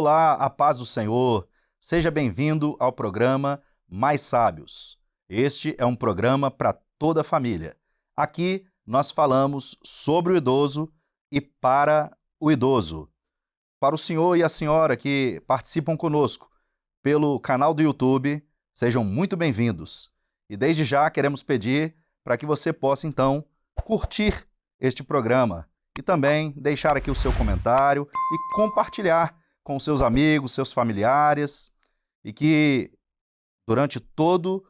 Olá, a paz do Senhor. Seja bem-vindo ao programa Mais Sábios. Este é um programa para toda a família. Aqui nós falamos sobre o idoso e para o idoso. Para o senhor e a senhora que participam conosco pelo canal do YouTube, sejam muito bem-vindos. E desde já queremos pedir para que você possa, então, curtir este programa e também deixar aqui o seu comentário e compartilhar com seus amigos, seus familiares, e que durante todo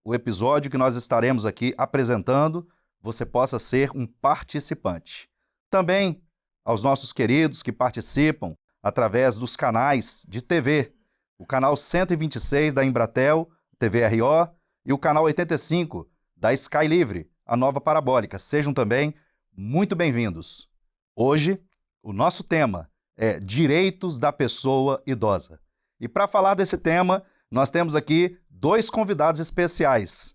o episódio que nós estaremos aqui apresentando, você possa ser um participante. Também aos nossos queridos que participam através dos canais de TV, o canal 126 da Embratel, TVRO, e o canal 85 da Sky Livre, a nova parabólica. Sejam também muito bem-vindos. Hoje, o nosso tema é Direitos da Pessoa Idosa. E para falar desse tema, nós temos aqui dois convidados especiais.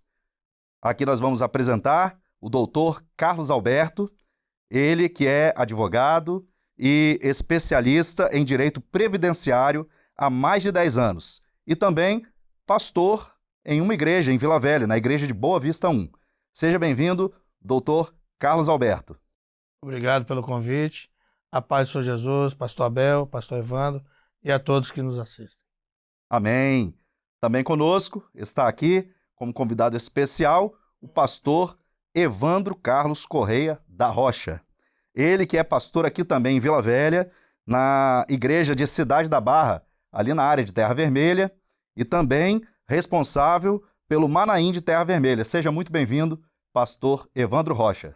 Aqui nós vamos apresentar o doutor Carlos Alberto, ele que é advogado e especialista em direito previdenciário há mais de 10 anos. E também pastor em uma igreja em Vila Velha, na igreja de Boa Vista 1. Seja bem-vindo, doutor Carlos Alberto. Obrigado pelo convite. A paz do Senhor Jesus, pastor Abel, pastor Evandro e a todos que nos assistem. Amém. Também conosco está aqui, como convidado especial, o pastor Evandro Carlos Correia da Rocha. Ele que é pastor aqui também em Vila Velha, na igreja de Cidade da Barra, ali na área de Terra Vermelha, e também responsável pelo Manaim de Terra Vermelha. Seja muito bem-vindo, pastor Evandro Rocha.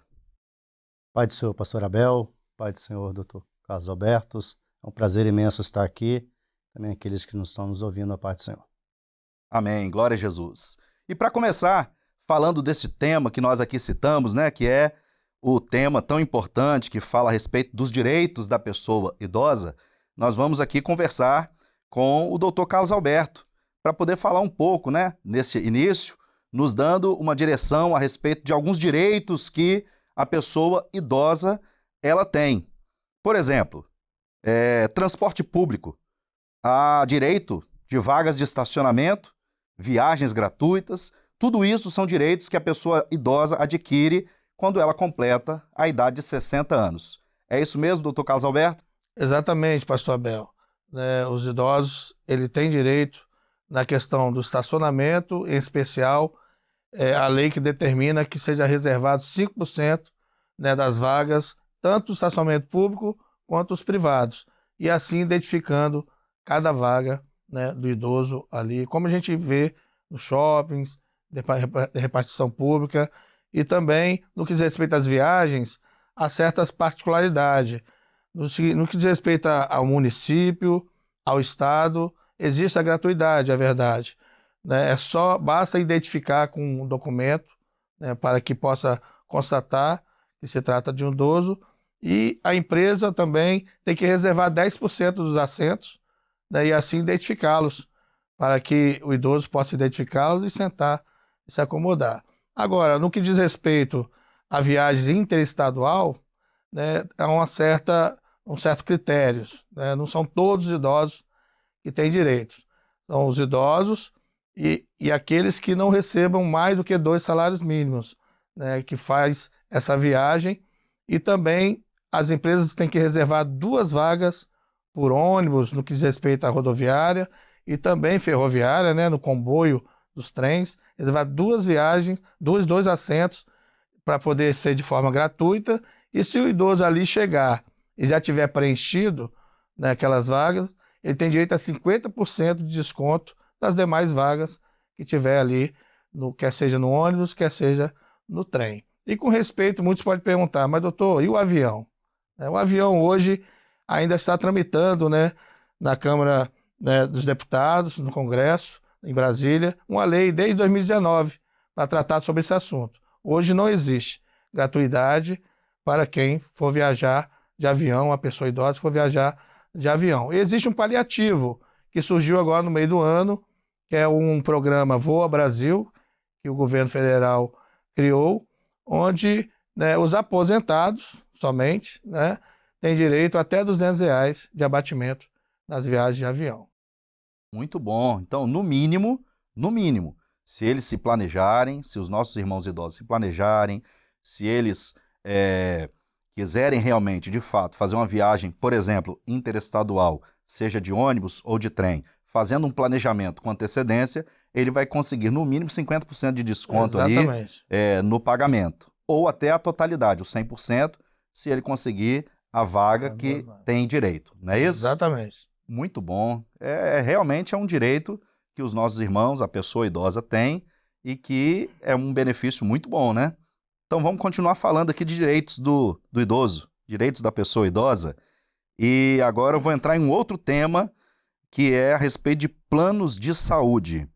Pai do Senhor, pastor Abel, Pai do Senhor, doutor Carlos Alberto, é um prazer imenso estar aqui, também aqueles que nos estão nos ouvindo, a paz do Senhor. Amém, glória a Jesus. E para começar, falando desse tema que nós aqui citamos, né, que é o tema tão importante que fala a respeito dos direitos da pessoa idosa, nós vamos aqui conversar com o doutor Carlos Alberto, para poder falar um pouco, né, nesse início, nos dando uma direção a respeito de alguns direitos que a pessoa idosa ela tem. Por exemplo, transporte público. Há direito de vagas de estacionamento, viagens gratuitas, tudo isso são direitos que a pessoa idosa adquire quando ela completa a idade de 60 anos. É isso mesmo, doutor Carlos Alberto? Exatamente, pastor Abel. Os idosos, ele tem direito na questão do estacionamento, em especial a lei que determina que seja reservado 5% das vagas, tanto o estacionamento público quanto os privados, e assim identificando cada vaga do idoso ali, como a gente vê nos shoppings, de repartição pública, e também no que diz respeito às viagens, há certas particularidades. No que diz respeito ao município, ao estado, existe a gratuidade, é verdade. Basta identificar com um documento para que possa constatar que se trata de um idoso, e a empresa também tem que reservar 10% dos assentos, e assim identificá-los, para que o idoso possa identificá-los e sentar e se acomodar. Agora, no que diz respeito a viagens interestadual, há um certo critério, não são todos os idosos que têm direitos. São os idosos e aqueles que não recebam mais do que 2 salários mínimos, que faz essa viagem, e também as empresas têm que reservar 2 vagas por ônibus, no que diz respeito à rodoviária, e também ferroviária, no comboio dos trens, reservar 2 viagens, dois assentos, para poder ser de forma gratuita, e se o idoso ali chegar e já tiver preenchido aquelas vagas, ele tem direito a 50% de desconto das demais vagas que tiver ali, quer seja no ônibus, quer seja no trem. E com respeito, muitos podem perguntar, mas doutor, e o avião? O avião hoje ainda está tramitando na Câmara dos Deputados, no Congresso, em Brasília, uma lei desde 2019 para tratar sobre esse assunto. Hoje não existe gratuidade para quem for viajar de avião, a pessoa idosa que for viajar de avião. E existe um paliativo que surgiu agora no meio do ano, que é um programa Voa Brasil, que o governo federal criou, onde os aposentados somente têm direito até R$ 200 de abatimento nas viagens de avião. Muito bom. Então, no mínimo, se eles se planejarem, se os nossos irmãos idosos se planejarem, se eles quiserem realmente, de fato, fazer uma viagem, por exemplo, interestadual, seja de ônibus ou de trem, fazendo um planejamento com antecedência, ele vai conseguir no mínimo 50% de desconto ali no pagamento, ou até a totalidade, os 100%, se ele conseguir a vaga que tem direito, não é isso? Exatamente. Muito bom. Realmente é um direito que os nossos irmãos, a pessoa idosa tem e que é um benefício muito bom, né? Então vamos continuar falando aqui de direitos do idoso, direitos da pessoa idosa. E agora eu vou entrar em um outro tema que é a respeito de planos de saúde.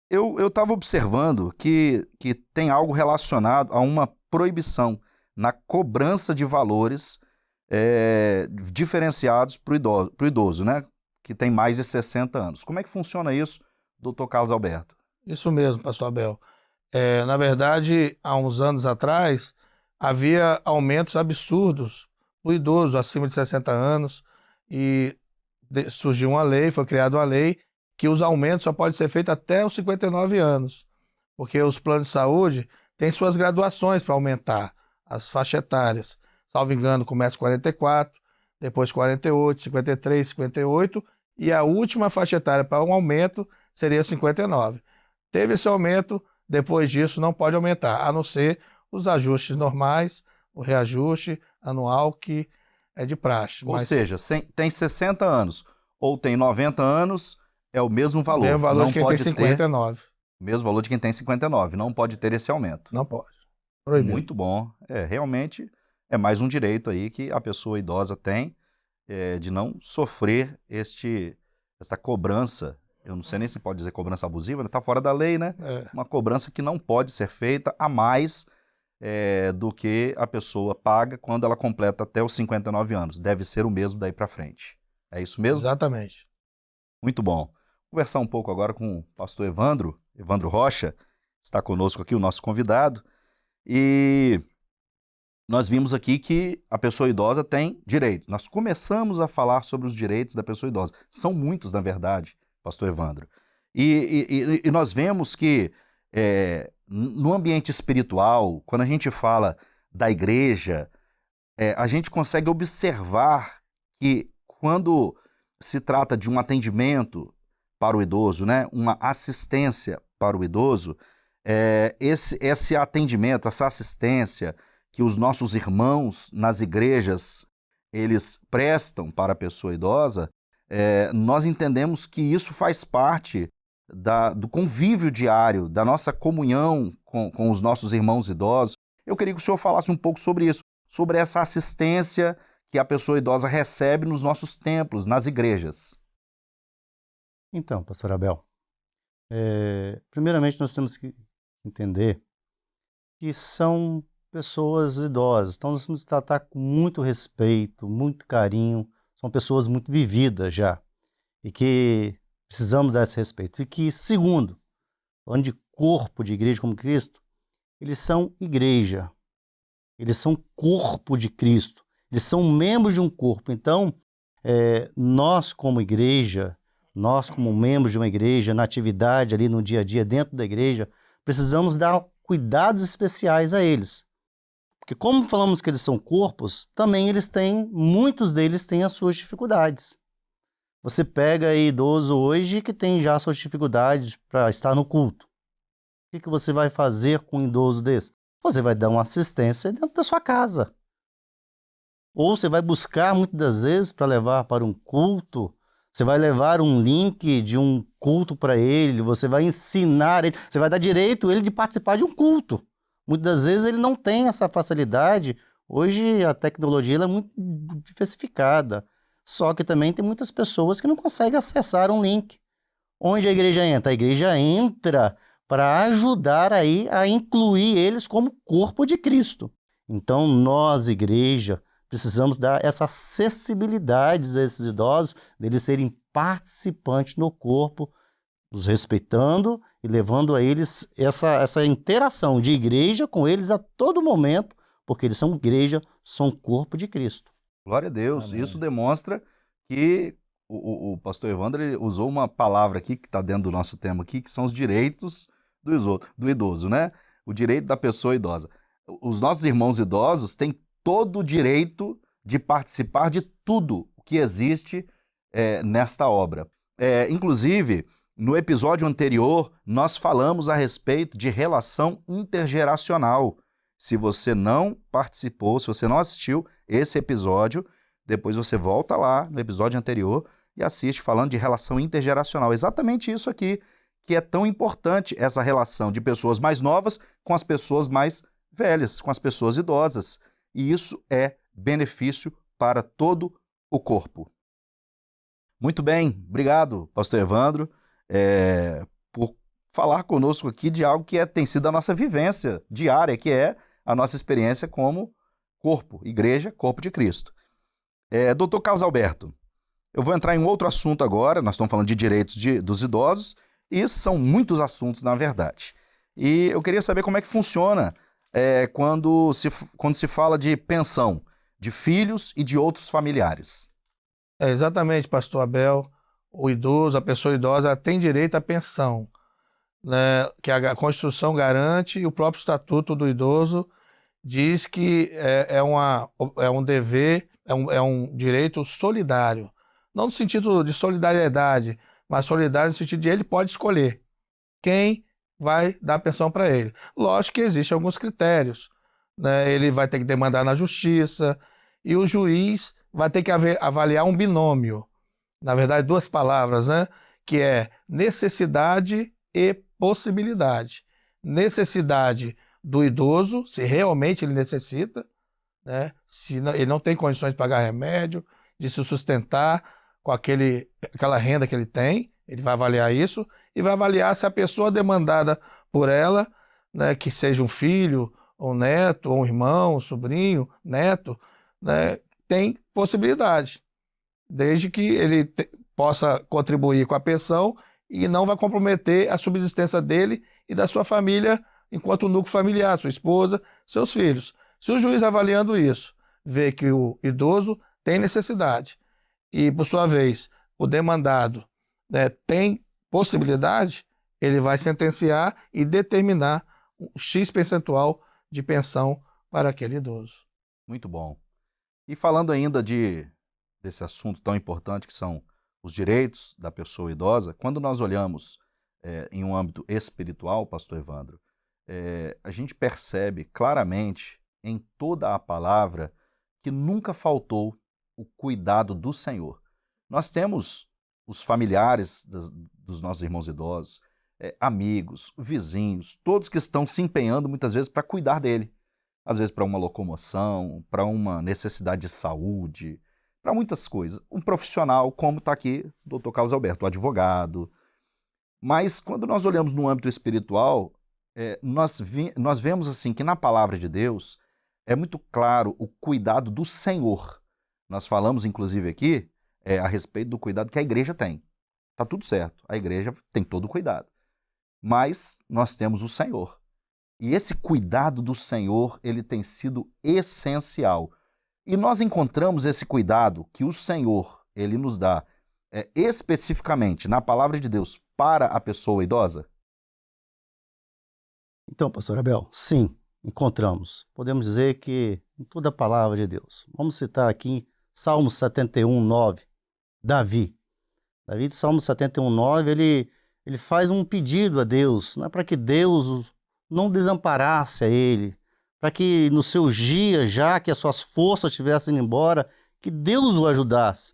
Eu estava observando que tem algo relacionado a uma proibição na cobrança de valores diferenciados para o idoso, né? Que tem mais de 60 anos. Como é que funciona isso, doutor Carlos Alberto? Isso mesmo, pastor Abel. Na verdade, há uns anos atrás, havia aumentos absurdos para o idoso acima de 60 anos e surgiu uma lei, foi criada uma lei que os aumentos só podem ser feitos até os 59 anos, porque os planos de saúde têm suas graduações para aumentar as faixas etárias. Salvo engano, começa 44, depois 48, 53, 58 e a última faixa etária para um aumento seria 59. Teve esse aumento, depois disso não pode aumentar, a não ser os ajustes normais, o reajuste anual que é de praxe. Ou seja, tem 60 anos ou tem 90 anos, é o mesmo valor. Mesmo valor não de quem pode tem 59. Mesmo valor de quem tem 59, não pode ter esse aumento. Não pode. Proibido. Muito bom. Realmente é mais um direito aí que a pessoa idosa tem de não sofrer esta cobrança. Eu não sei nem se pode dizer cobrança abusiva, está fora da lei, né? Uma cobrança que não pode ser feita a mais do que a pessoa paga quando ela completa até os 59 anos. Deve ser o mesmo daí para frente. É isso mesmo? Exatamente. Muito bom. Vou conversar um pouco agora com o pastor Evandro Rocha, está conosco aqui, o nosso convidado, e nós vimos aqui que a pessoa idosa tem direitos. Nós começamos a falar sobre os direitos da pessoa idosa. São muitos, na verdade, pastor Evandro. E nós vemos que no ambiente espiritual, quando a gente fala da igreja, a gente consegue observar que quando se trata de um atendimento para o idoso, né, uma assistência para o idoso, esse atendimento, essa assistência que os nossos irmãos nas igrejas eles prestam para a pessoa idosa, nós entendemos que isso faz parte do convívio diário, da nossa comunhão com os nossos irmãos idosos. Eu queria que o senhor falasse um pouco sobre isso, sobre essa assistência que a pessoa idosa recebe nos nossos templos, nas igrejas. Então, pastor Abel, primeiramente nós temos que entender que são pessoas idosas, então nós temos que tratar com muito respeito, muito carinho, são pessoas muito vividas já, e que precisamos dar esse respeito. E que, segundo, falando de corpo de igreja como Cristo, eles são igreja, eles são corpo de Cristo, eles são membros de um corpo. Então, nós como igreja, nós como membros de uma igreja, na atividade ali no dia a dia dentro da igreja, precisamos dar cuidados especiais a eles. Porque como falamos que eles são corpos, também muitos deles têm as suas dificuldades. Você pega aí idoso hoje que tem já suas dificuldades para estar no culto. O que você vai fazer com um idoso desse? Você vai dar uma assistência dentro da sua casa. Ou você vai buscar muitas das vezes para levar para um culto, você vai levar um link de um culto para ele, você vai ensinar ele, você vai dar direito a ele de participar de um culto. Muitas das vezes ele não tem essa facilidade. Hoje a tecnologia ela é muito diversificada. Só que também tem muitas pessoas que não conseguem acessar um link. Onde a igreja entra? A igreja entra para ajudar aí a incluir eles como corpo de Cristo. Então nós, igreja, precisamos dar essa acessibilidade a esses idosos, deles serem participantes no corpo, nos respeitando e levando a eles essa interação de igreja com eles a todo momento, porque eles são igreja, são corpo de Cristo. Glória a Deus. Amém. Isso demonstra que o pastor Evandro ele usou uma palavra aqui que está dentro do nosso tema aqui, que são os direitos do idoso, né? O direito da pessoa idosa. Os nossos irmãos idosos têm todo o direito de participar de tudo que existe nesta obra. Inclusive, no episódio anterior, nós falamos a respeito de relação intergeracional. Se você não participou, se você não assistiu esse episódio, depois você volta lá no episódio anterior e assiste falando de relação intergeracional. Exatamente isso aqui, que é tão importante, essa relação de pessoas mais novas com as pessoas mais velhas, com as pessoas idosas. E isso é benefício para todo o corpo. Muito bem, obrigado, pastor Evandro, por falar conosco aqui de algo que tem sido a nossa vivência diária, que é a nossa experiência como corpo, igreja, corpo de Cristo. Doutor Carlos Alberto, eu vou entrar em um outro assunto agora, nós estamos falando de direitos dos idosos, e são muitos assuntos, na verdade. E eu queria saber como é que funciona quando se fala de pensão de filhos e de outros familiares. Exatamente, pastor Abel. O idoso, a pessoa idosa, tem direito à pensão, né, que a Constituição garante, e o próprio Estatuto do Idoso diz que é um dever, é um direito solidário. Não no sentido de solidariedade, mas solidário no sentido de ele pode escolher quem vai dar pensão para ele. Lógico que existem alguns critérios, né? Ele vai ter que demandar na justiça e o juiz vai ter que avaliar um binômio. Na verdade, duas palavras, né? Que é necessidade e possibilidade. Necessidade do idoso, se realmente ele necessita, né? Se ele não tem condições de pagar remédio, de se sustentar com aquela renda que ele tem, ele vai avaliar isso e vai avaliar se a pessoa demandada por ela, né, que seja um filho, ou um neto, ou um irmão, um sobrinho, neto, né, tem possibilidade, desde que ele possa contribuir com a pensão e não vai comprometer a subsistência dele e da sua família enquanto núcleo familiar, sua esposa, seus filhos. Se o juiz avaliando isso, vê que o idoso tem necessidade e, por sua vez, o demandado, né, tem possibilidade, ele vai sentenciar e determinar um X percentual de pensão para aquele idoso. Muito bom. E falando ainda desse assunto tão importante que são os direitos da pessoa idosa, quando nós olhamos em um âmbito espiritual, pastor Evandro, a gente percebe claramente em toda a palavra que nunca faltou o cuidado do Senhor. Nós temos os familiares dos nossos irmãos idosos, amigos, vizinhos, todos que estão se empenhando muitas vezes para cuidar dele. Às vezes para uma locomoção, para uma necessidade de saúde, para muitas coisas. Um profissional, como está aqui o Dr. Carlos Alberto, o advogado. Mas quando nós olhamos no âmbito espiritual, nós vemos assim que na palavra de Deus é muito claro o cuidado do Senhor. Nós falamos, inclusive, aqui a respeito do cuidado que a igreja tem. Está tudo certo, a igreja tem todo o cuidado. Mas nós temos o Senhor. E esse cuidado do Senhor, ele tem sido essencial. E nós encontramos esse cuidado que o Senhor, ele nos dá especificamente na palavra de Deus para a pessoa idosa? Então, pastor Abel, sim, encontramos. Podemos dizer que em toda a palavra de Deus. Vamos citar aqui Salmo 71, 9, Davi. Davi, de Salmo 71, 9, ele faz um pedido a Deus, né, para que Deus não desamparasse a ele, para que no seu dia, já que as suas forças estivessem indo embora, que Deus o ajudasse.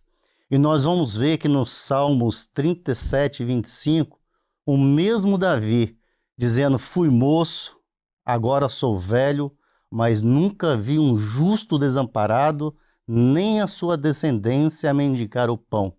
E nós vamos ver que nos Salmos 37 e 25, o mesmo Davi, dizendo, fui moço, agora sou velho, mas nunca vi um justo desamparado, nem a sua descendência a mendigar o pão.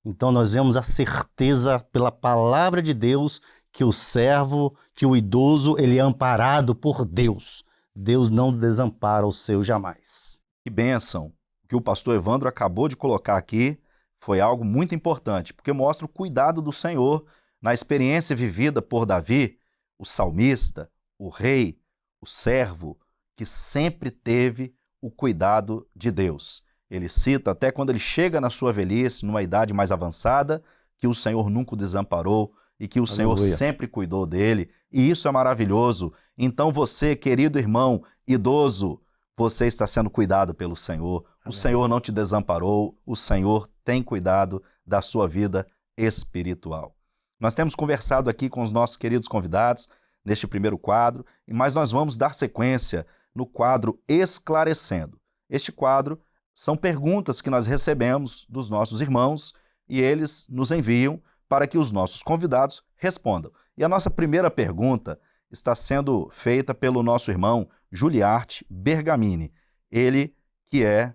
Então nós vemos a certeza pela palavra de Deus que o servo, que o idoso, ele é amparado por Deus. Deus não desampara o seu jamais. Que bênção! O que o pastor Evandro acabou de colocar aqui foi algo muito importante, porque mostra o cuidado do Senhor na experiência vivida por Davi, o salmista, o rei, o servo, que sempre teve o cuidado de Deus. Ele cita até quando ele chega na sua velhice, numa idade mais avançada, que o Senhor nunca o desamparou e que o Senhor sempre cuidou dele. E isso é maravilhoso. Então você, querido irmão idoso, você está sendo cuidado pelo Senhor. O Senhor não te desamparou, o Senhor tem cuidado da sua vida espiritual. Nós temos conversado aqui com os nossos queridos convidados neste primeiro quadro, mas nós vamos dar sequência no quadro Esclarecendo. Este quadro são perguntas que nós recebemos dos nossos irmãos e eles nos enviam para que os nossos convidados respondam. E a nossa primeira pergunta está sendo feita pelo nosso irmão Juliarte Bergamini, ele que é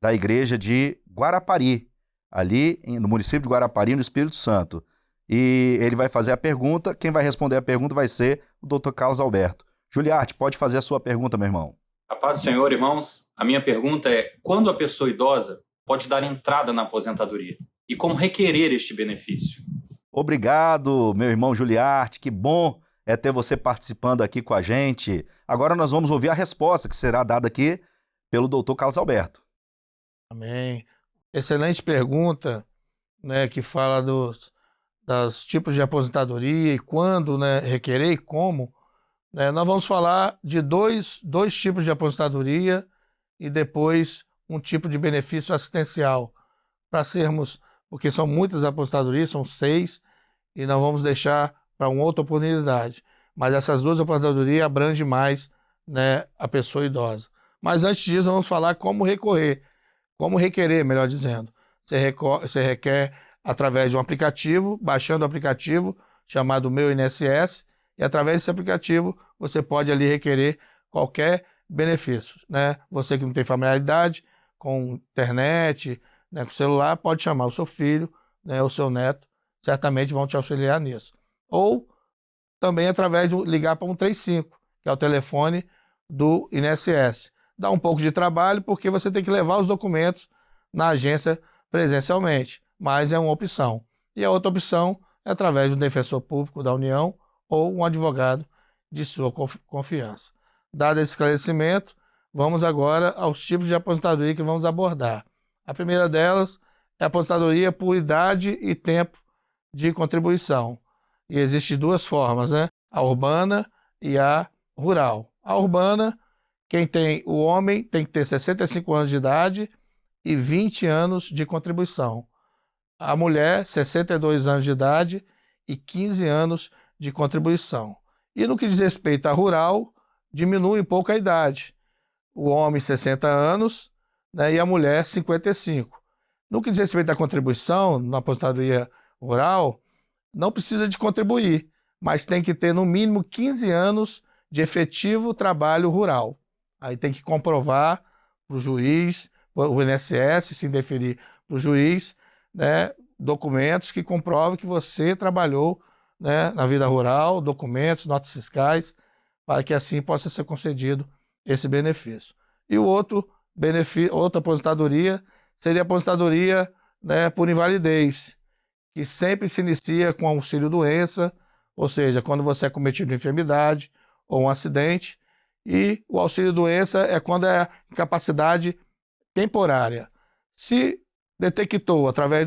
da igreja de Guarapari, ali no município de Guarapari, no Espírito Santo. E ele vai fazer a pergunta, quem vai responder a pergunta vai ser o Dr. Carlos Alberto. Juliarte, pode fazer a sua pergunta, meu irmão. A paz do Senhor, irmãos. A minha pergunta é: quando a pessoa idosa pode dar entrada na aposentadoria? E como requerer este benefício? Obrigado, meu irmão Juliarte. Que bom é ter você participando aqui com a gente. Agora nós vamos ouvir a resposta que será dada aqui pelo Dr. Carlos Alberto. Amém. Excelente pergunta, né, que fala dos tipos de aposentadoria e quando, né, requerer e como. Nós vamos falar de dois tipos de aposentadoria e depois um tipo de benefício assistencial, para sermos, porque são muitas aposentadorias, são 6, e nós vamos deixar para uma outra oportunidade. Mas essas duas aposentadorias abrangem mais, né, a pessoa idosa. Mas antes disso, nós vamos falar como requerer, melhor dizendo. Você requer através de um aplicativo, baixando o aplicativo chamado Meu INSS, e através desse aplicativo você pode ali requerer qualquer benefício, né? Você que não tem familiaridade com internet, né, com celular, pode chamar o seu filho, né, o seu neto, certamente vão te auxiliar nisso. Ou também através de ligar para 135, que é o telefone do INSS. Dá um pouco de trabalho porque você tem que levar os documentos na agência presencialmente, mas é uma opção. E a outra opção é através do defensor público da União ou um advogado de sua confiança. Dado esse esclarecimento, vamos agora aos tipos de aposentadoria que vamos abordar. A primeira delas é a aposentadoria por idade e tempo de contribuição. E existem duas formas, né? A urbana e a rural. A urbana, o homem tem que ter 65 anos de idade e 20 anos de contribuição. A mulher, 62 anos de idade e 15 anos de contribuição. E no que diz respeito à rural, diminui um pouco a idade. O homem, 60 anos, né, e a mulher, 55. No que diz respeito à contribuição, na aposentadoria rural, não precisa de contribuir, mas tem que ter no mínimo 15 anos de efetivo trabalho rural. Aí tem que comprovar para o juiz, o INSS, se indeferir para o juiz, né, documentos que comprovam que você trabalhou, né, na vida rural, documentos, notas fiscais, para que assim possa ser concedido esse benefício. E o outra aposentadoria seria a aposentadoria, né, por invalidez, que sempre se inicia com auxílio-doença, ou seja, quando você é cometido de enfermidade ou um acidente, e o auxílio-doença é quando é incapacidade temporária. Se detectou, através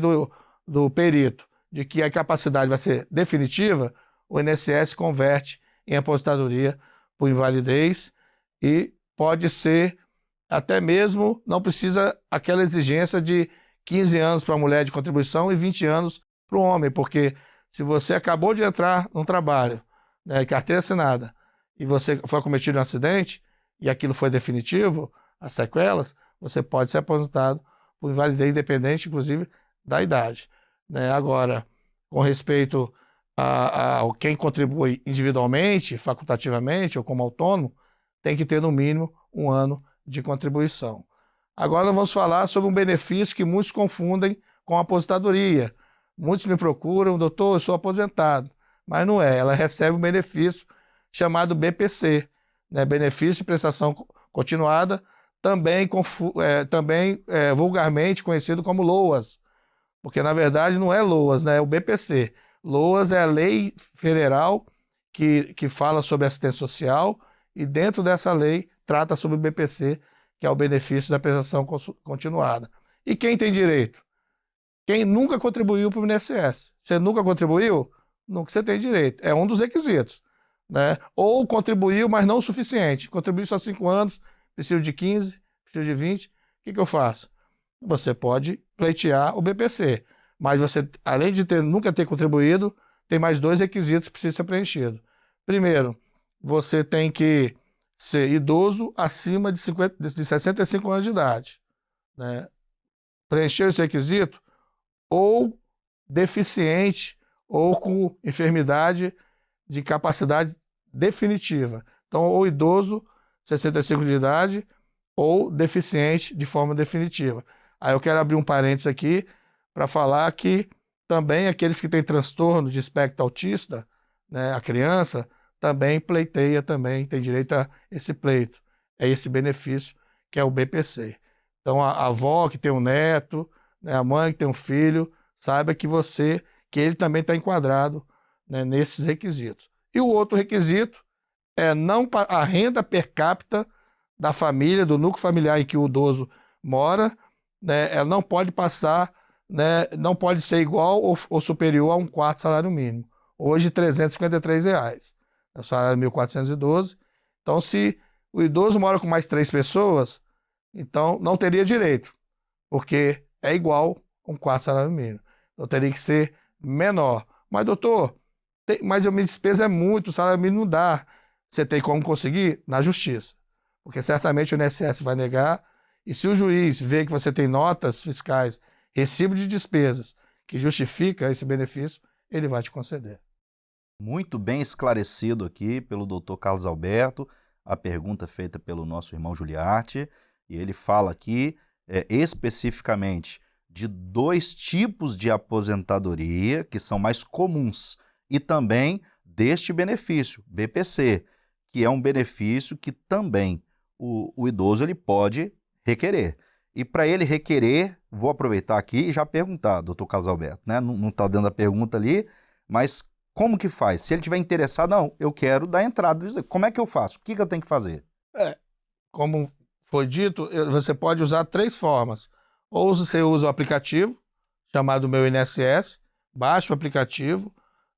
do perito, de que a incapacidade vai ser definitiva, o INSS converte em aposentadoria por invalidez e pode ser até mesmo, não precisa aquela exigência de 15 anos para a mulher de contribuição e 20 anos para o homem, porque se você acabou de entrar num trabalho, né, carteira assinada, e você foi cometido um acidente e aquilo foi definitivo, as sequelas, você pode ser aposentado por invalidez independente, inclusive, da idade. Né? Agora, com respeito a quem contribui individualmente, facultativamente ou como autônomo, tem que ter no mínimo 1 ano de contribuição. Agora nós vamos falar sobre um benefício que muitos confundem com a aposentadoria. Muitos me procuram, doutor, eu sou aposentado, mas não é, ela recebe um benefício chamado BPC, né? Benefício de Prestação Continuada, também vulgarmente conhecido como LOAS, porque na verdade não é LOAS, né? É o BPC. LOAS é a lei federal que fala sobre assistência social e dentro dessa lei trata sobre o BPC, que é o benefício da prestação continuada. E quem tem direito? Quem nunca contribuiu para o INSS. Você nunca contribuiu? Nunca você tem direito. É um dos requisitos, né? Ou contribuiu, mas não o suficiente. Contribuiu só 5 anos, preciso de 15, preciso de 20. O que eu faço? Você pode pleitear o BPC. Mas você, além de nunca ter contribuído, tem mais 2 requisitos que precisam ser preenchidos. Primeiro, você tem que ser idoso acima de 65 anos de idade, né? Preencheu esse requisito, ou deficiente, ou com enfermidade de capacidade definitiva. Então, ou idoso, 65 de idade, ou deficiente de forma definitiva. Aí eu quero abrir um parênteses aqui para falar que também aqueles que têm transtorno de espectro autista, né, a criança, também pleiteia, também tem direito a esse pleito. É esse benefício que é o BPC. Então, a avó que tem um neto, né, a mãe que tem um filho, saiba que ele também está enquadrado, né, nesses requisitos. E o outro requisito é a renda per capita da família, do núcleo familiar em que o idoso mora, né, ela não pode passar, né, não pode ser igual ou superior a 1/4 salário mínimo. Hoje, R$ 353. O salário é 1.412. Então, se o idoso mora com mais 3 pessoas, então não teria direito, porque é igual a 1/4 salário mínimo. Então, teria que ser menor. Mas, doutor, mas a minha despesa é muito, o salário mínimo não dá. Você tem como conseguir? Na justiça. Porque certamente o INSS vai negar, e se o juiz vê que você tem notas fiscais, recibo de despesas, que justifica esse benefício, ele vai te conceder. Muito bem esclarecido aqui pelo Dr. Carlos Alberto, a pergunta feita pelo nosso irmão Juliarte, e ele fala aqui especificamente de 2 tipos de aposentadoria que são mais comuns e também deste benefício, BPC, que é um benefício que também o idoso ele pode requerer. E para ele requerer, vou aproveitar aqui e já perguntar, doutor Carlos Alberto, né? Não está dando a pergunta ali, mas como que faz? Se ele estiver interessado, não, eu quero dar entrada. Como é que eu faço? O que eu tenho que fazer? Como foi dito, você pode usar 3 formas. Ou você usa o aplicativo, chamado Meu INSS, baixa o aplicativo,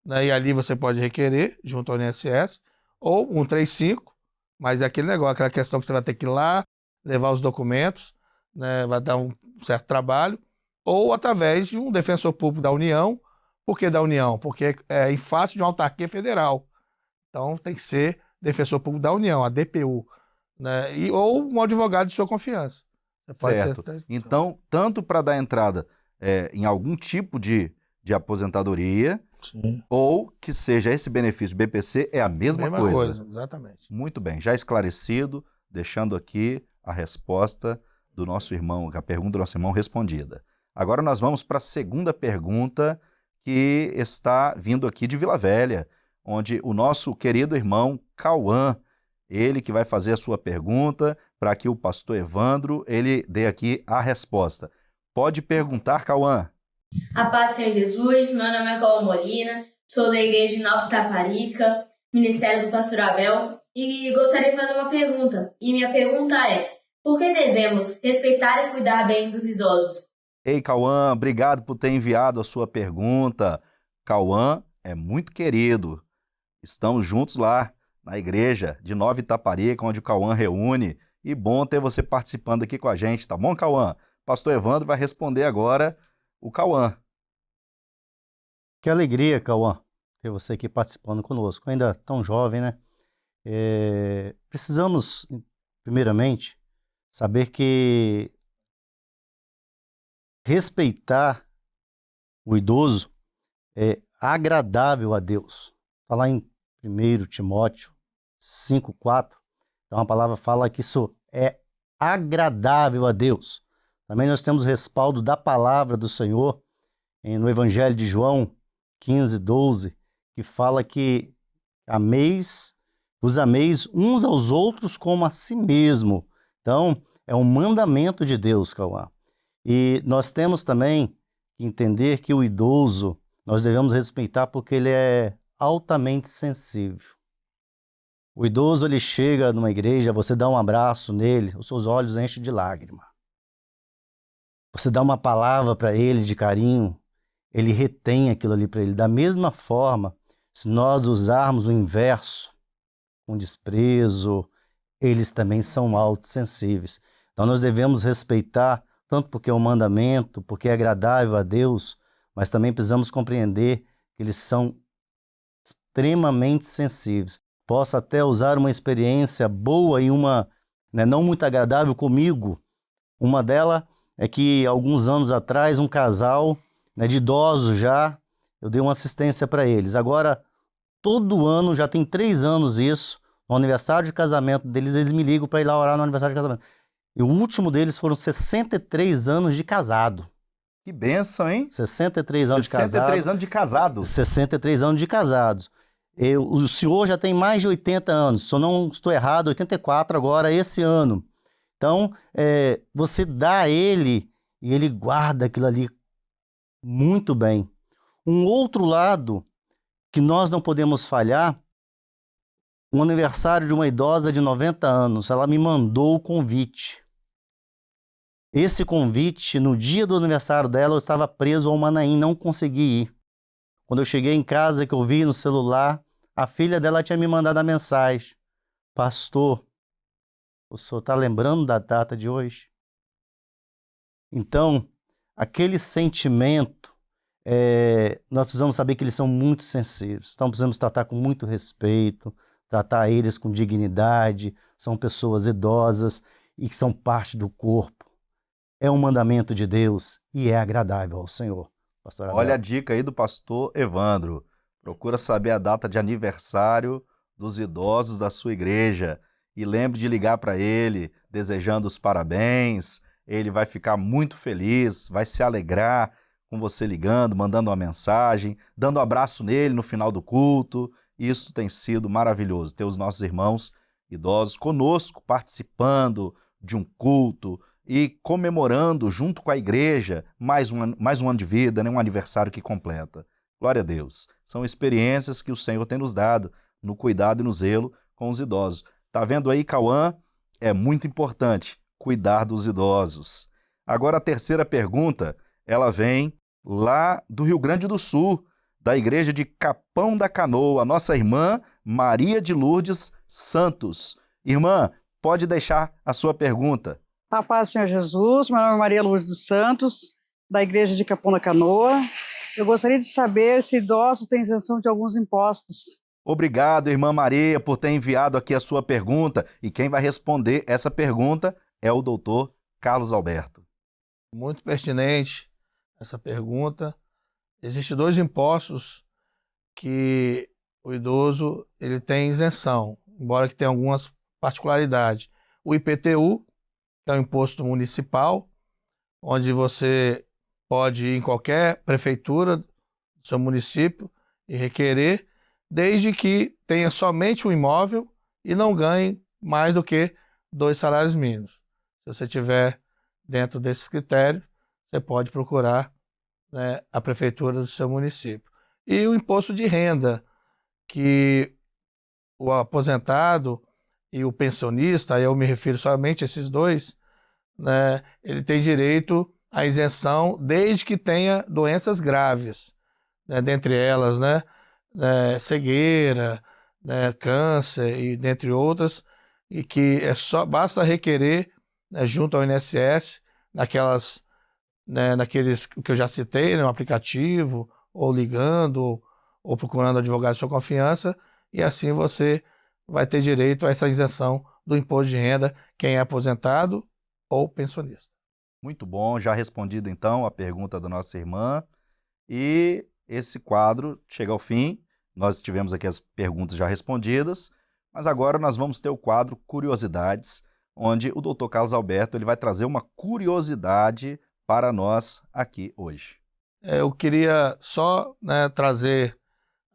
né, e ali você pode requerer, junto ao INSS, ou 135, mas é aquele negócio, aquela questão que você vai ter que ir lá, levar os documentos, né, vai dar um certo trabalho, ou através de um defensor público da União. Por que da União? Porque é em face de uma autarquia federal. Então tem que ser defensor público da União, a DPU, né, ou um advogado de sua confiança. Você pode Certo. Então, tanto para dar entrada em algum tipo de aposentadoria, sim, ou que seja esse benefício BPC, é a mesma coisa. Exatamente. Muito bem, já esclarecido, deixando aqui a resposta do nosso irmão, a pergunta do nosso irmão respondida. Agora nós vamos para a segunda pergunta, que está vindo aqui de Vila Velha, onde o nosso querido irmão Cauã, ele que vai fazer a sua pergunta, para que o pastor Evandro, ele dê aqui a resposta. Pode perguntar, Cauã. A paz do Senhor Jesus, meu nome é Cauã Molina, sou da igreja de Nova Itaparica, Ministério do Pastor Abel, e gostaria de fazer uma pergunta. E minha pergunta é, por que devemos respeitar e cuidar bem dos idosos? Ei, Cauã, obrigado por ter enviado a sua pergunta. Cauã é muito querido. Estamos juntos lá na igreja de Nova Itaparica, onde o Cauã reúne. E bom ter você participando aqui com a gente, tá bom, Cauã? Pastor Evandro vai responder agora o Cauã. Que alegria, Cauã, ter você aqui participando conosco. Ainda tão jovem, né? Precisamos, primeiramente, saber que respeitar o idoso é agradável a Deus. Está lá em 1 Timóteo 5,4. Então a palavra fala que isso é agradável a Deus. Também nós temos respaldo da palavra do Senhor no Evangelho de João 15:12, que fala que vos ameis uns aos outros como a si mesmo. Então, é um mandamento de Deus, Cauã. E nós temos também que entender que o idoso nós devemos respeitar porque ele é altamente sensível. O idoso, ele chega numa igreja, você dá um abraço nele, os seus olhos enchem de lágrima. Você dá uma palavra para ele de carinho, ele retém aquilo ali para ele. Da mesma forma, se nós usarmos o inverso, com desprezo, eles também são autossensíveis. Então nós devemos respeitar, tanto porque é um mandamento, porque é agradável a Deus, mas também precisamos compreender que eles são extremamente sensíveis. Posso até usar uma experiência boa e uma, não muito agradável comigo. Uma delas é que, alguns anos atrás, um casal de idosos já, eu dei uma assistência para eles. Agora, todo ano, já tem 3 anos isso, no aniversário de casamento deles, eles me ligam para ir lá orar no aniversário de casamento. E o último deles foram 63 anos de casado. Que bênção, hein? 63 anos de casado. 63 anos de casado. 63 anos de casados. O senhor já tem mais de 80 anos, se eu não estou errado, 84 agora, esse ano. Então, você dá a ele e ele guarda aquilo ali muito bem. Um outro lado que nós não podemos falhar, um aniversário de uma idosa de 90 anos, ela me mandou o convite. Esse convite, no dia do aniversário dela, eu estava preso ao Manaim, não consegui ir. Quando eu cheguei em casa, que eu vi no celular, a filha dela tinha me mandado a mensagem: pastor, o senhor está lembrando da data de hoje? Então, aquele sentimento, nós precisamos saber que eles são muito sensíveis. Então, precisamos tratar com muito respeito, tratar eles com dignidade. São pessoas idosas e que são parte do corpo. É um mandamento de Deus e é agradável ao Senhor. Pastor Abel. Olha a dica aí do pastor Evandro. Procura saber a data de aniversário dos idosos da sua igreja e lembre de ligar para ele, desejando os parabéns. Ele vai ficar muito feliz, vai se alegrar com você ligando, mandando uma mensagem, dando um abraço nele no final do culto. Isso tem sido maravilhoso, ter os nossos irmãos idosos conosco, participando de um culto e comemorando junto com a igreja mais um ano de vida, um aniversário que completa. Glória a Deus. São experiências que o Senhor tem nos dado no cuidado e no zelo com os idosos. Tá vendo aí, Cauã? É muito importante cuidar dos idosos. Agora a terceira pergunta, ela vem lá do Rio Grande do Sul, da igreja de Capão da Canoa, a nossa irmã Maria de Lourdes Santos. Irmã, pode deixar a sua pergunta. A paz do Senhor Jesus, meu nome é Maria Lourdes dos Santos, da igreja de Capão da Canoa. Eu gostaria de saber se idosos têm isenção de alguns impostos. Obrigado, irmã Maria, por ter enviado aqui a sua pergunta. E quem vai responder essa pergunta é o doutor Carlos Alberto. Muito pertinente essa pergunta. Existem 2 impostos que o idoso ele tem isenção, embora que tenha algumas particularidades. O IPTU, que é o imposto municipal, onde você pode ir em qualquer prefeitura do seu município e requerer, desde que tenha somente um imóvel e não ganhe mais do que 2 salários mínimos. Se você estiver dentro desses critérios, você pode procurar a prefeitura do seu município. E o imposto de renda, que o aposentado e o pensionista, aí eu me refiro somente a esses 2, ele tem direito à isenção desde que tenha doenças graves, dentre elas, cegueira, câncer e dentre outras, e que basta requerer junto ao INSS, naqueles que eu já citei, no aplicativo, ou ligando, ou procurando advogado de sua confiança, e assim você vai ter direito a essa isenção do imposto de renda, quem é aposentado ou pensionista. Muito bom, já respondido então a pergunta da nossa irmã. E esse quadro chega ao fim. Nós tivemos aqui as perguntas já respondidas, mas agora nós vamos ter o quadro Curiosidades, onde o Dr. Carlos Alberto ele vai trazer uma curiosidade para nós aqui hoje. Eu queria só trazer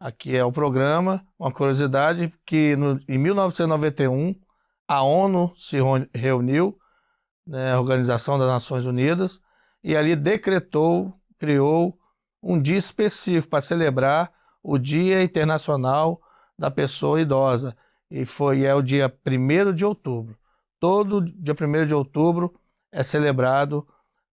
aqui ao programa uma curiosidade que em 1991 a ONU se reuniu, a Organização das Nações Unidas, e ali criou um dia específico para celebrar o Dia Internacional da Pessoa Idosa, e é o dia 1º de outubro. Todo dia 1º de outubro é celebrado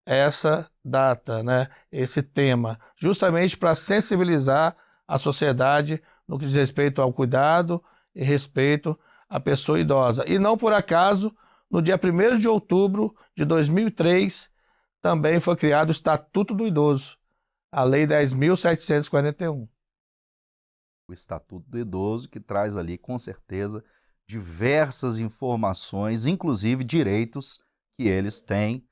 essa data, né? Esse tema, justamente para sensibilizar a sociedade no que diz respeito ao cuidado e respeito à pessoa idosa. E não por acaso, no dia 1º de outubro de 2003, também foi criado o Estatuto do Idoso, a Lei 10.741. O Estatuto do Idoso, que traz ali, com certeza, diversas informações, inclusive direitos que eles têm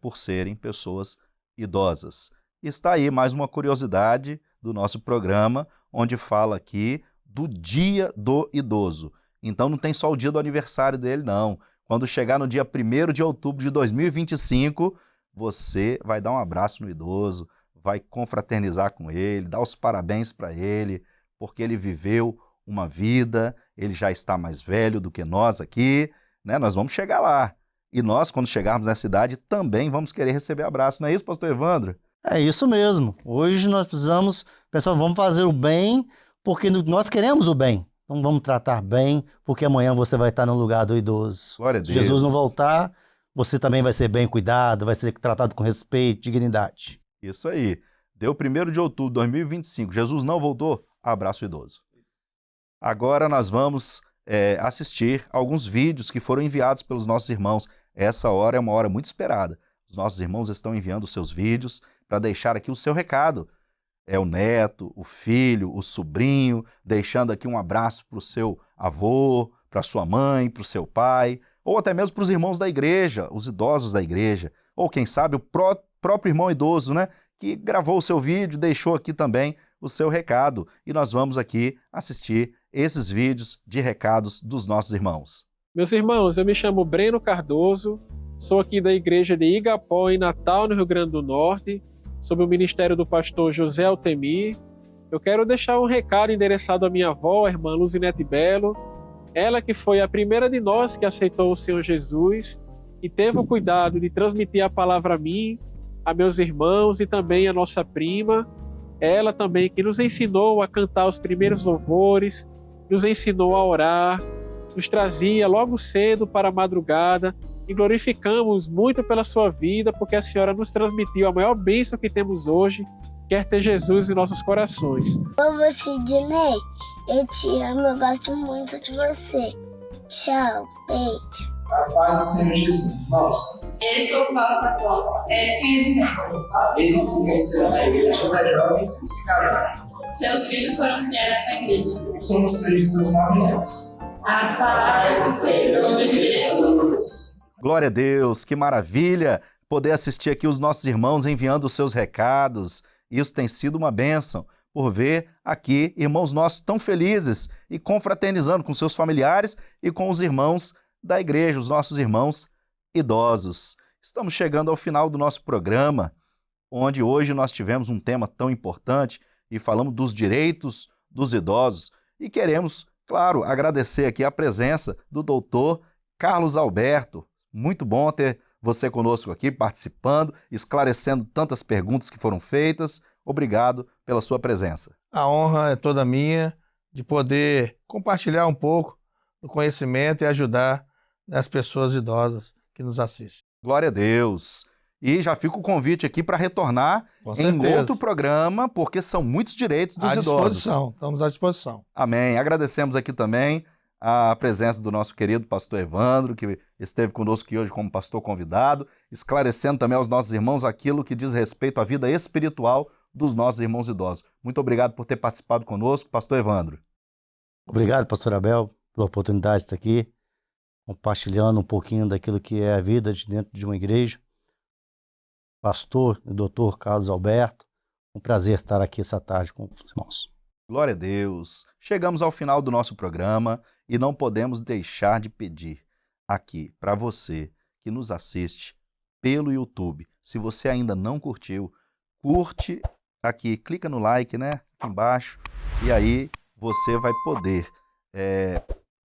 por serem pessoas idosas. E está aí mais uma curiosidade do nosso programa, onde fala aqui do Dia do Idoso. Então não tem só o dia do aniversário dele, não. Quando chegar no dia 1º de outubro de 2025, você vai dar um abraço no idoso, vai confraternizar com ele, dar os parabéns para ele, porque ele viveu uma vida, ele já está mais velho do que nós aqui, né? Nós vamos chegar lá. E nós, quando chegarmos nessa idade, também vamos querer receber abraço. Não é isso, pastor Evandro? É isso mesmo. Hoje nós precisamos pensar, vamos fazer o bem, porque nós queremos o bem. Então vamos tratar bem, porque amanhã você vai estar no lugar do idoso. Glória a Deus. Se Jesus não voltar, você também vai ser bem cuidado, vai ser tratado com respeito, dignidade. Isso aí. Deu 1º de outubro de 2025. Jesus não voltou? Abraço idoso. Agora nós vamos assistir alguns vídeos que foram enviados pelos nossos irmãos. Essa hora é uma hora muito esperada. Os nossos irmãos estão enviando os seus vídeos para deixar aqui o seu recado. É o neto, o filho, o sobrinho, deixando aqui um abraço para o seu avô, para sua mãe, para o seu pai, ou até mesmo para os irmãos da igreja, os idosos da igreja, ou quem sabe o próprio irmão idoso, né, que gravou o seu vídeo, deixou aqui também o seu recado. E nós vamos aqui assistir esses vídeos de recados dos nossos irmãos. Meus irmãos, eu me chamo Breno Cardoso, sou aqui da igreja de Igapó, em Natal, no Rio Grande do Norte, sob o ministério do pastor José Altemir. Eu quero deixar um recado endereçado à minha avó, a irmã Luzinete Belo, ela que foi a primeira de nós que aceitou o Senhor Jesus e teve o cuidado de transmitir a palavra a mim, a meus irmãos e também a nossa prima, ela também que nos ensinou a cantar os primeiros louvores, nos ensinou a orar, nos trazia logo cedo para a madrugada e glorificamos muito pela sua vida, porque a senhora nos transmitiu a maior bênção que temos hoje, que é ter Jesus em nossos corações. Ô, Sidney, eu te amo, eu gosto muito de você. Tchau, beijo. A paz do Senhor Jesus, irmãos. Esse é o nosso após. Eles se conheceram na igreja das jovens e se casaram. Seus filhos foram criados na igreja. Somos 3 de seus 9 netos. A paz do Senhor Jesus. Glória a Deus, que maravilha poder assistir aqui os nossos irmãos enviando os seus recados. Isso tem sido uma bênção, por ver aqui irmãos nossos tão felizes e confraternizando com seus familiares e com os irmãos da igreja, os nossos irmãos idosos. Estamos chegando ao final do nosso programa, onde hoje nós tivemos um tema tão importante e falamos dos direitos dos idosos e queremos, claro, agradecer aqui a presença do doutor Carlos Alberto. Muito bom ter você conosco aqui, participando, esclarecendo tantas perguntas que foram feitas. Obrigado pela sua presença. A honra é toda minha de poder compartilhar um pouco do conhecimento e ajudar as pessoas idosas que nos assistem. Glória a Deus. E já fica o convite aqui para retornar em outro programa, porque são muitos direitos dos idosos. Estamos à disposição. Amém. Agradecemos aqui também a presença do nosso querido pastor Evandro, que esteve conosco aqui hoje como pastor convidado, esclarecendo também aos nossos irmãos aquilo que diz respeito à vida espiritual dos nossos irmãos idosos. Muito obrigado por ter participado conosco, pastor Evandro. Obrigado, pastor Abel, pela oportunidade de estar aqui, compartilhando um pouquinho daquilo que é a vida de dentro de uma igreja. Pastor e doutor Carlos Alberto, um prazer estar aqui essa tarde com os irmãos. Glória a Deus. Chegamos ao final do nosso programa e não podemos deixar de pedir aqui para você que nos assiste pelo YouTube. Se você ainda não curtiu, curte aqui, clica no like, né, aqui embaixo, e aí você vai poder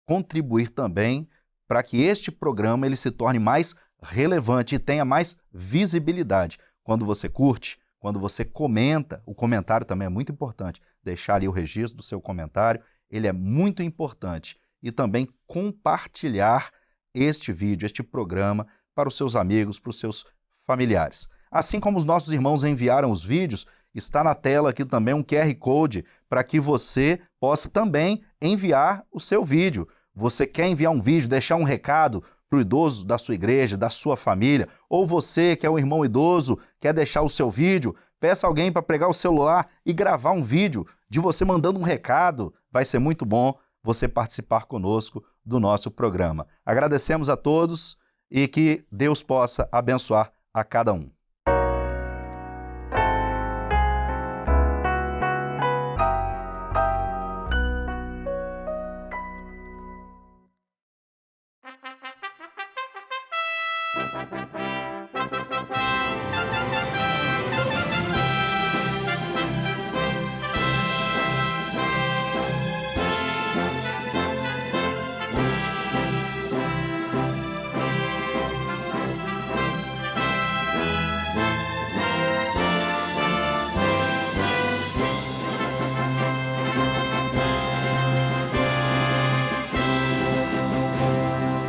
contribuir também para que este programa ele se torne mais relevante e tenha mais visibilidade. Quando você curte, quando você comenta, o comentário também é muito importante. Deixar ali o registro do seu comentário, ele é muito importante. e também compartilhar este vídeo, este programa, para os seus amigos, para os seus familiares. Assim como os nossos irmãos enviaram os vídeos, está na tela aqui também um QR Code para que você possa também enviar o seu vídeo. Você quer enviar um vídeo, deixar um recado para o idoso da sua igreja, da sua família, ou você que é um irmão idoso, quer deixar o seu vídeo, peça alguém para pegar o celular e gravar um vídeo de você mandando um recado. Vai ser muito bom você participar conosco do nosso programa. Agradecemos a todos e que Deus possa abençoar a cada um.